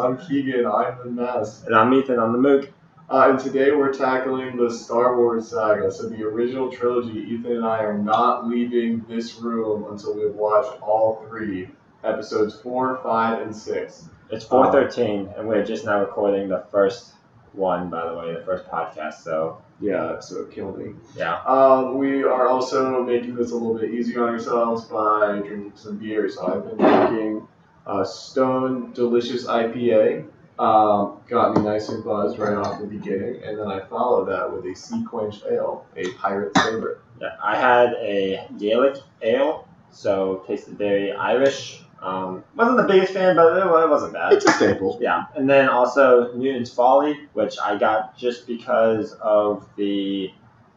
I'm Keegan, I'm the mess. And I'm Ethan, I'm the Mook. And today we're tackling the Star Wars saga. So the original trilogy, Ethan and I are not leaving this room until we've watched all three, episodes 4, 5, and 6. It's 4:13, and we're just now recording the first one, by the way, the first podcast, so... Yeah, so kill me. Yeah. We are also making this a little bit easier on ourselves by drinking some beer. So I've been drinking Stone Delicious IPA. Got me nice and buzzed right off the beginning, and then I followed that with a Sea Quenched Ale, a pirate's favorite. Yeah, I had a Gaelic ale, so tasted very Irish. Wasn't the biggest fan, but it wasn't bad. It's a staple. Yeah, and then also Newton's Folly, which I got just because of the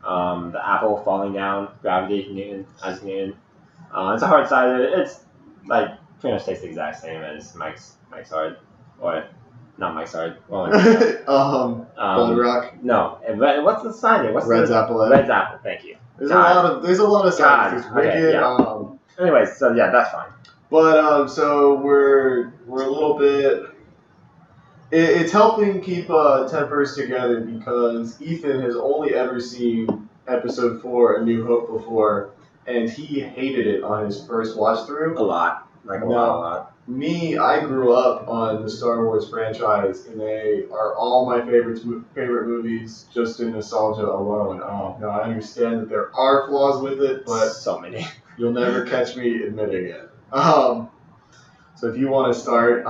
apple falling down, gravity, Newton. It's a hard cider. It's like pretty much tastes the exact same as Mike's Hard, or not Mike's Hard. Well, Golden Rock. No, what's the cider? Red's Apple Ale. Red's Apple. Thank you. There's a lot of ciders. There's Wicked. Okay, yeah. Anyways, so yeah, that's fine. But so we're a little bit. It's helping keep tempers together because Ethan has only ever seen episode 4, A New Hope, before, and he hated it on his first watch through. A lot. A lot. Me, I grew up on the Star Wars franchise, and they are all my favorite movies just in nostalgia alone. Now I understand that there are flaws with it, but so many. You'll never catch me admitting it. So if you want to start,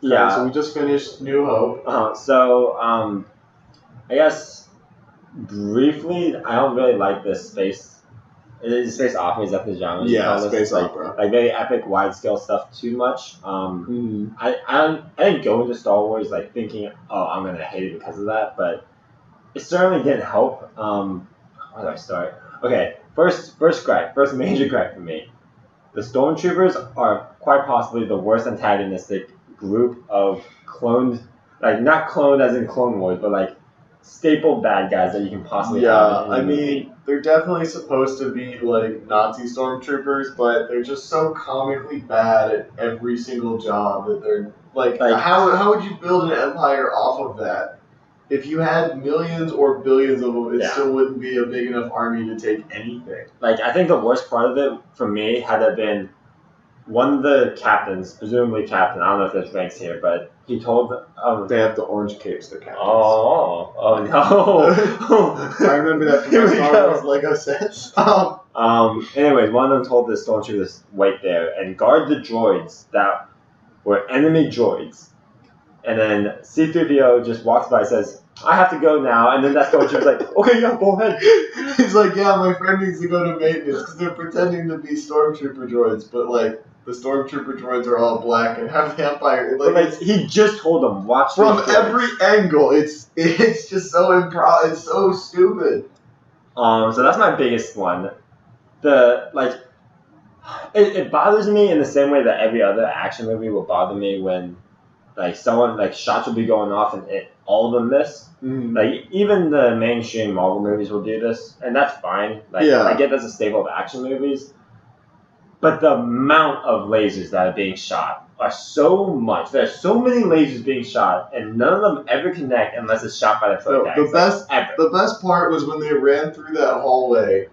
yeah. So we just finished New Hope. I guess briefly, I don't really like this space. Space opera, is that the genre? Yeah, space opera. Like very epic, wide-scale stuff too much. I didn't go into Star Wars like thinking, oh, I'm gonna hate it because of that, but it certainly didn't help. Where do I start? Okay, first major gripe for me. The Stormtroopers are quite possibly the worst antagonistic group of cloned, like not cloned as in Clone Wars, but like staple bad guys that you can possibly have. I mean, they're definitely supposed to be like Nazi Stormtroopers, but they're just so comically bad at every single job that they're like how would you build an empire off of that? If you had millions or billions of them, it still wouldn't be a big enough army to take anything. Like, I think the worst part of it, for me, had it been one of the captains, presumably captain, I don't know if there's ranks here, but he told... they have the orange capes, the captains. Oh no. I remember that from the Star Wars Lego sets. Anyways, one of them told the Stormtroopers, wait there and guard the droids that were enemy droids. And then C-3PO just walks by and says, I have to go now. And then that Stormtrooper's like, okay, yeah, go ahead. He's like, yeah, my friend needs to go to maintenance because they're pretending to be Stormtrooper droids. But, like, the Stormtrooper droids are all black and have the Empire. Like, he just told them, watch from every angle. It's just so it's so stupid. So that's my biggest one. It bothers me in the same way that every other action movie will bother me when shots will be going off and all of them miss. Mm-hmm. Like, even the mainstream Marvel movies will do this, and that's fine. I get that's a staple of action movies. But the amount of lasers that are being shot are so much. There's so many lasers being shot, and none of them ever connect unless it's shot by the protagonist. The best part was when they ran through that hallway,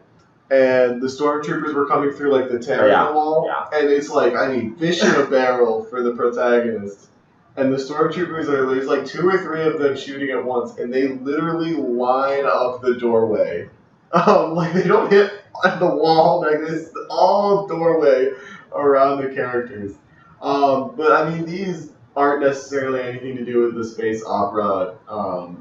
and the Stormtroopers were coming through, like, the tear in the wall. Yeah. And it's like, I need fish in a barrel for the protagonist. And the Stormtroopers there's like 2 or 3 of them shooting at once, and they literally line up the doorway. Like, they don't hit the wall, like, it's all doorway around the characters. But, I mean, these aren't necessarily anything to do with the space opera.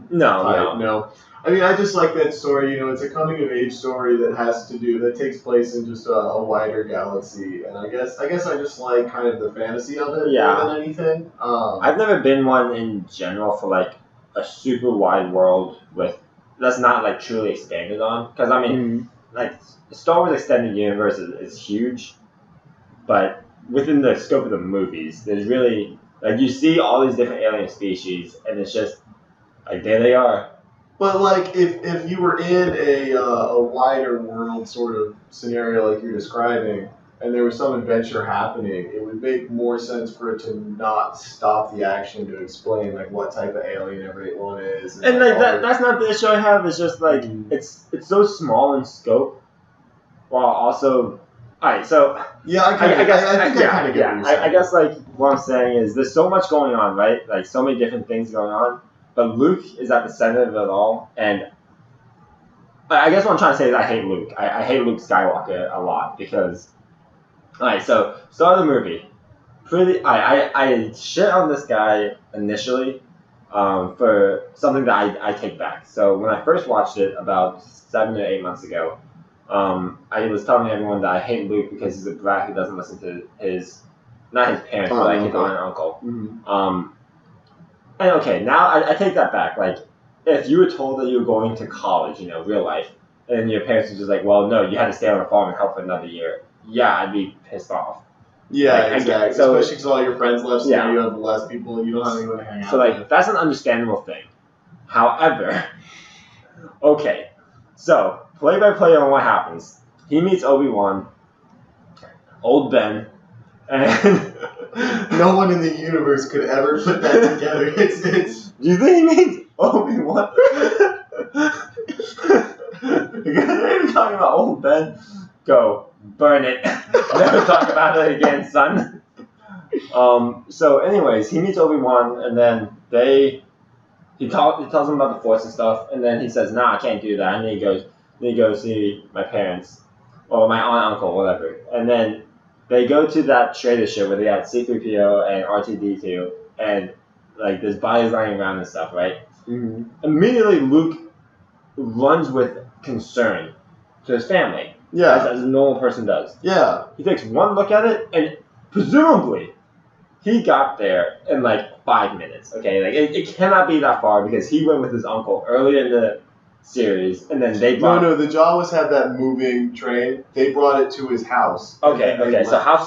No. I mean, I just like that story. It's a coming-of-age story that takes place in just a wider galaxy, and I guess I just like kind of the fantasy of it more than anything. I've never been one in general for like a super wide world that's not like truly expanded on, because I mean, like the Star Wars extended universe is huge, but within the scope of the movies, there's really like you see all these different alien species, and it's just like there they are. But, like, if you were in a wider world sort of scenario like you're describing, and there was some adventure happening, it would make more sense for it to not stop the action to explain like what type of alien everyone is. And like that's not the issue I have. It's just like it's so small in scope, while also. Alright, so yeah, I kind of get what you're saying. I guess like what I'm saying is there's so much going on, right? Like so many different things going on, but Luke is at the center of it all, and I guess what I'm trying to say is I hate Luke. I hate Luke Skywalker a lot because. Alright, so start of the movie. I shit on this guy initially for something that I take back. So when I first watched it about 7 or 8 months ago, I was telling everyone that I hate Luke because he's a brat who doesn't listen to not his parents, but like his aunt and uncle. Mm-hmm. And okay, now I take that back. Like, if you were told that you were going to college, real life, and your parents were just like, well, no, you had to stay on a farm and help for another year. Yeah, I'd be pissed off. Yeah, like, exactly. So, especially because all your friends left, so you have less people, you don't have anyone to hang out with. So, like, that's an understandable thing. However, okay, so, play-by-play on what happens. He meets Obi-Wan, old Ben, and... no one in the universe could ever put that together. It's... Do you think he meets Obi-Wan? Because they're talking about old Ben. Go, burn it. Never talk about it again, son. So anyways, he meets Obi-Wan, and then he tells him about the Force and stuff, and then he says, nah, I can't do that. And then he goes see my parents, or my aunt, uncle, whatever. And then they go to that trader show where they got C-3PO and R2-D2, and like there's bodies lying around and stuff, right? Mm-hmm. Immediately, Luke runs with concern to his family. Yeah. As a normal person does. Yeah. He takes one look at it, and presumably, he got there in like 5 minutes. Okay, like it cannot be that far because he went with his uncle earlier in the series, and then they brought. No, the Jawas had that moving train. They brought it to his house. Okay. So how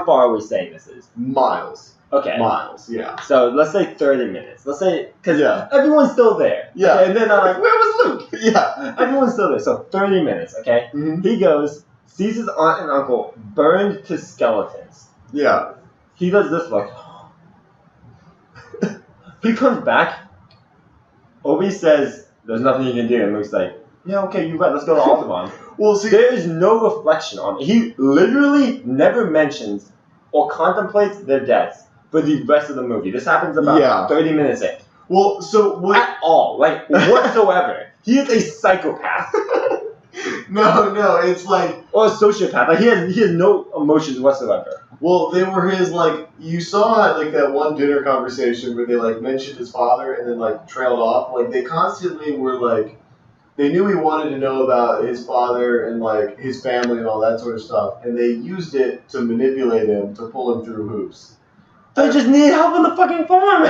far are we saying this is? Miles. Okay. Miles. Yeah. So let's say 30 minutes. Let's say because everyone's still there. Yeah. Okay, and then I'm like, where was Luke? Yeah. Everyone's still there. So 30 minutes. Okay. Mm-hmm. He goes, sees his aunt and uncle burned to skeletons. Yeah. He does this look. He comes back. Obi says, there's nothing you can do. And Luke's like, yeah, okay, you're right. Let's go to Alderaan. Well, see, there is no reflection on it. He literally never mentions or contemplates their deaths for the rest of the movie. This happens about 30 minutes in. Well, so what? At all. Like, whatsoever. He is a psychopath. No, it's like... Or a sociopath. Like, he has no emotions whatsoever. Well, they were his, like... You saw, like, that one dinner conversation where they, like, mentioned his father and then, like, trailed off. Like, they constantly were, like... They knew he wanted to know about his father and, like, his family and all that sort of stuff. And they used it to manipulate him, to pull him through hoops. They just need help on the fucking farm!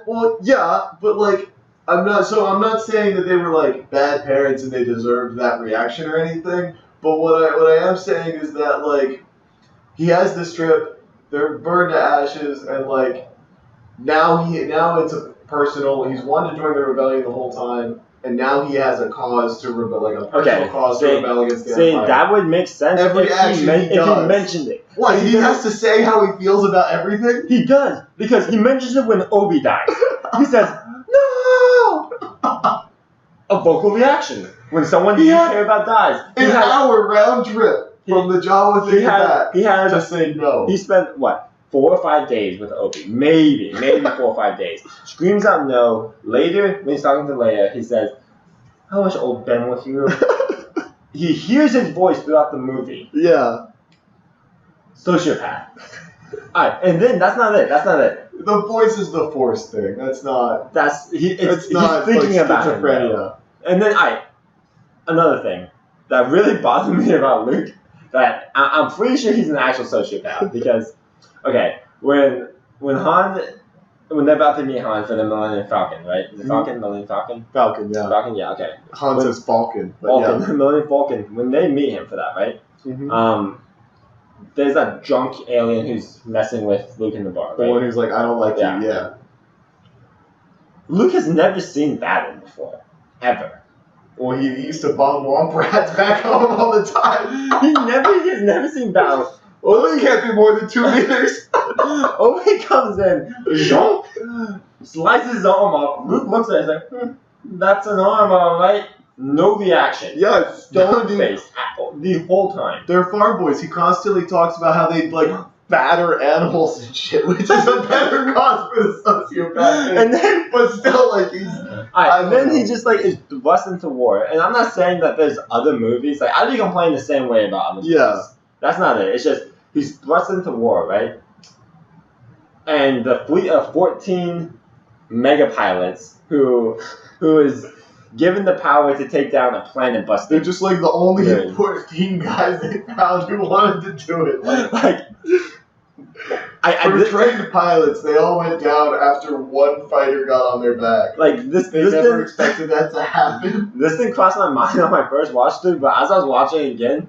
Well, yeah, but, like... I'm not saying that they were like bad parents and they deserved that reaction or anything. But what I am saying is that like he has this trip, they're burned to ashes, and like now it's a personal. He's wanted to join the rebellion the whole time, and now he has a cause to rebel, like a personal cause to rebel against the Empire. That would make sense if he mentioned it. What, he has to say how he feels about everything? He does, because he mentions it when Obi dies. He says, no! A vocal reaction. When someone you care about dies. An hour round trip from the Jawa thing back to say no. He spent, 4 or 5 days with Obi. Maybe 4 or 5 days. Screams out no. Later, when he's talking to Leia, he says, I wish old Ben was here. He hears his voice throughout the movie. Yeah. Sociopath. Alright, and then that's not it. The voice is the Force thing. That's not. He's not thinking like about schizophrenia. And then another thing that really bothered me about Luke, that I'm pretty sure he's an actual sociopath because, okay, when they're about to meet Han for the Millennium Falcon, right? Is it Falcon? Millennium Falcon? Falcon, yeah. Falcon, yeah, okay. Han says Falcon. The Millennium Falcon. When they meet him for that, right? Mm-hmm. There's that drunk alien who's messing with Luke in the bar, right? The one who's like, I don't like you, yeah. Luke has never seen battle before. Ever. Well, he used to bomb womp rats back home all the time. He's never seen battle. Obi can't be more than 2 meters. Obi comes in, slices his arm off. Luke looks at it, he's like, that's an arm, alright. No reaction. Yeah, Stone face the whole time. They're farm boys. He constantly talks about how they like batter animals and shit, which is a better cause for the sociopath. And then, but still, like he's. And then he just like is thrust into war. And I'm not saying that there's other movies. Like I do complain the same way about other movies. Yeah. That's not it. It's just he's thrust into war, right? And the fleet of 14 mega pilots who is given the power to take down a planet buster. They're just like the only 14 guys they found who wanted to do it. For trained pilots, they all went down after one fighter got on their back. Like they never expected that to happen. This thing crossed my mind when I first watched it, but as I was watching it again,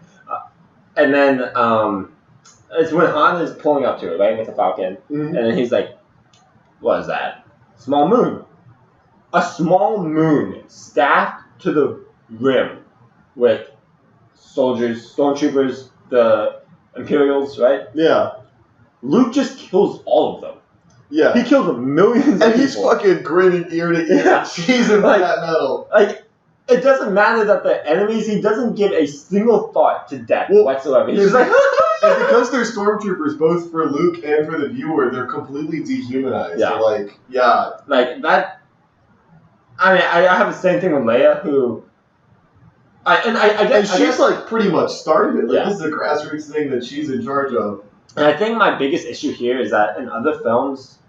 and then it's when Han is pulling up to it, right, with the Falcon, and then he's like, "What is that? Small moon." A small moon staffed to the rim with soldiers, stormtroopers, the Imperials, right? Yeah. Luke just kills all of them. Yeah. He kills millions of people. And he's fucking grinning ear to ear, cheesing like, that metal. Like, it doesn't matter that the enemies, he doesn't give a single thought to death whatsoever. He's just like... And because they're stormtroopers, both for Luke and for the viewer, they're completely dehumanized. Yeah. They're like, that... I mean, I have the same thing with Leia, who... I guess pretty much started it. This is a grassroots thing that she's in charge of. And I think my biggest issue here is that in other films...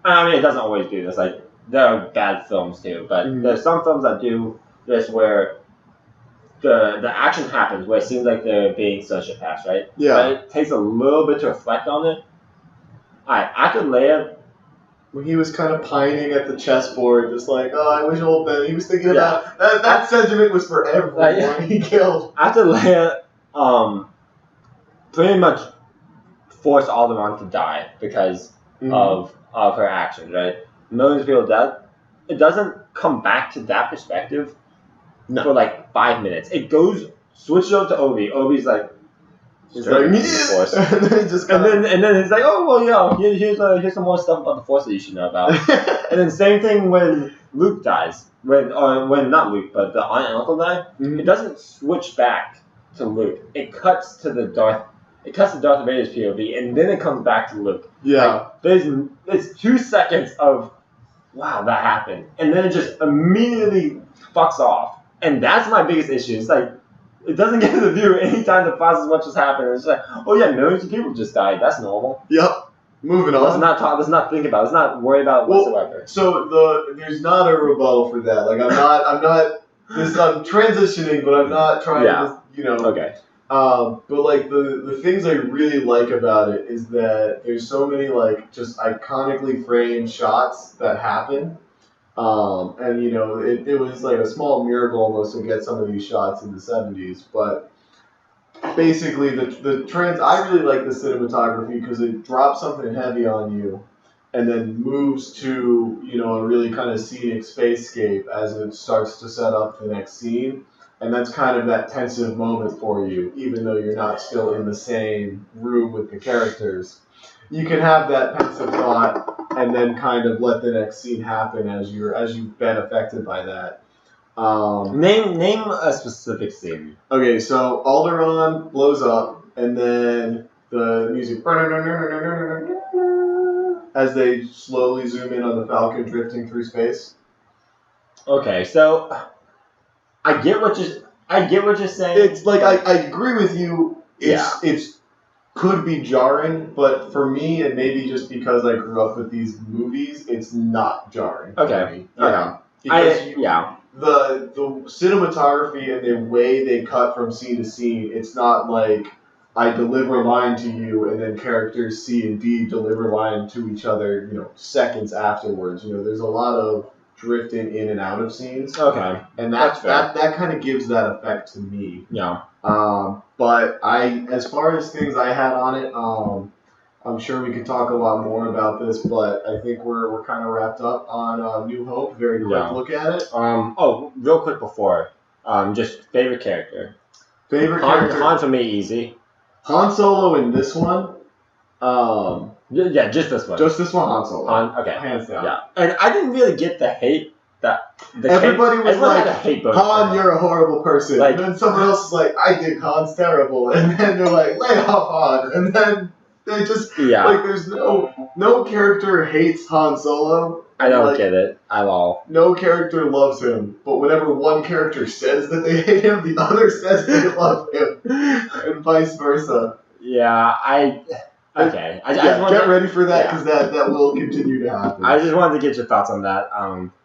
I mean, it doesn't always do this. Like, there are bad films, too. But there's some films that do this where the action happens, where it seems like they're being sociopaths, right? Yeah. But it takes a little bit to reflect on it. Alright, after Leia... When he was kind of pining at the chessboard, just like, oh, I wish old Ben. He was thinking about that sentiment was for everyone he killed. After Leia, pretty much forced Alderaan to die because of her actions, right? Millions of people dead. It doesn't come back to that perspective for like 5 minutes. It switches over to Obi. Obi's like, he's like, the Force. and then he just and then he's like, oh well, yeah, here's some more stuff about the Force that you should know about. And then same thing when Luke dies, when not Luke, but the aunt and uncle die. It doesn't switch back to Luke. It cuts to Darth Vader's POV, and then it comes back to Luke. Yeah, there's 2 seconds of wow, that happened, and then it just immediately fucks off, and that's my biggest issue. It's like, it doesn't give the viewer any time to process what just happened. It's like, oh yeah, millions of people just died. That's normal. Yep. Moving on. Let's not think about it. Let's not worry about it whatsoever. So there's not a rebuttal for that. Like I'm transitioning, but I'm not trying to, Okay. But like the things I really like about it is that there's so many like just iconically framed shots that happen. And it was like a small miracle almost to get some of these shots in the 70s, but basically I really like the cinematography because it drops something heavy on you and then moves to, a really kind of scenic spacescape as it starts to set up the next scene. And that's kind of that tensive moment for you, even though you're not still in the same room with the characters. You can have that pensive thought and then kind of let the next scene happen as you've been affected by that. Name a specific scene. Okay, so Alderaan blows up, and then the music as they slowly zoom in on the Falcon drifting through space. Okay, so I get what you're saying. It's like I agree with you. It's could be jarring, but for me, and maybe just because I grew up with these movies, it's not jarring. Okay. For me. The cinematography and the way they cut from scene to scene, it's not like I deliver a line to you and then characters C and D deliver a line to each other, seconds afterwards. There's a lot of drifting in and out of scenes. Okay. And that kind of gives that effect to me. Yeah. But as far as things I had on it, I'm sure we could talk a lot more about this, but I think we're kind of wrapped up on New Hope. Very quick look at it. Real quick before, just favorite character. Favorite character. Han for me, easy. Han Solo in this one. Yeah, just this one. Just this one, Han Solo. Okay. Hands down. Yeah, and I didn't really get the hate that Everybody was everyone like, had a hate vote Han, for him. you're a horrible person. Like- and then someone else is like, I think Han's terrible. And then they're like, lay off Han. And then they just, Yeah. like, there's no character hates Han Solo. I don't Like, get it at all. no character loves him. But whenever one character says that they hate him, the other says they love him. And vice versa. Yeah, okay. I just Yeah, wanted get to- ready for that, because that will continue to happen. I just wanted to get your thoughts on that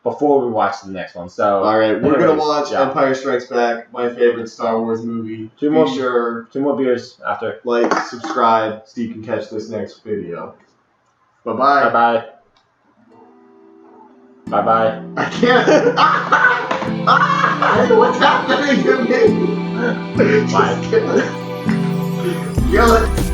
before we watch the next one. So, Alright, we're going to anyways, watch yeah. Empire Strikes Back, my favorite Star Wars movie. Two Be more- sure, 2 more beers after. like, subscribe, so you can catch this next video. Bye-bye. Bye-bye. Bye-bye. I can't. What's happening to me? Bye. Just kidding. Yell it.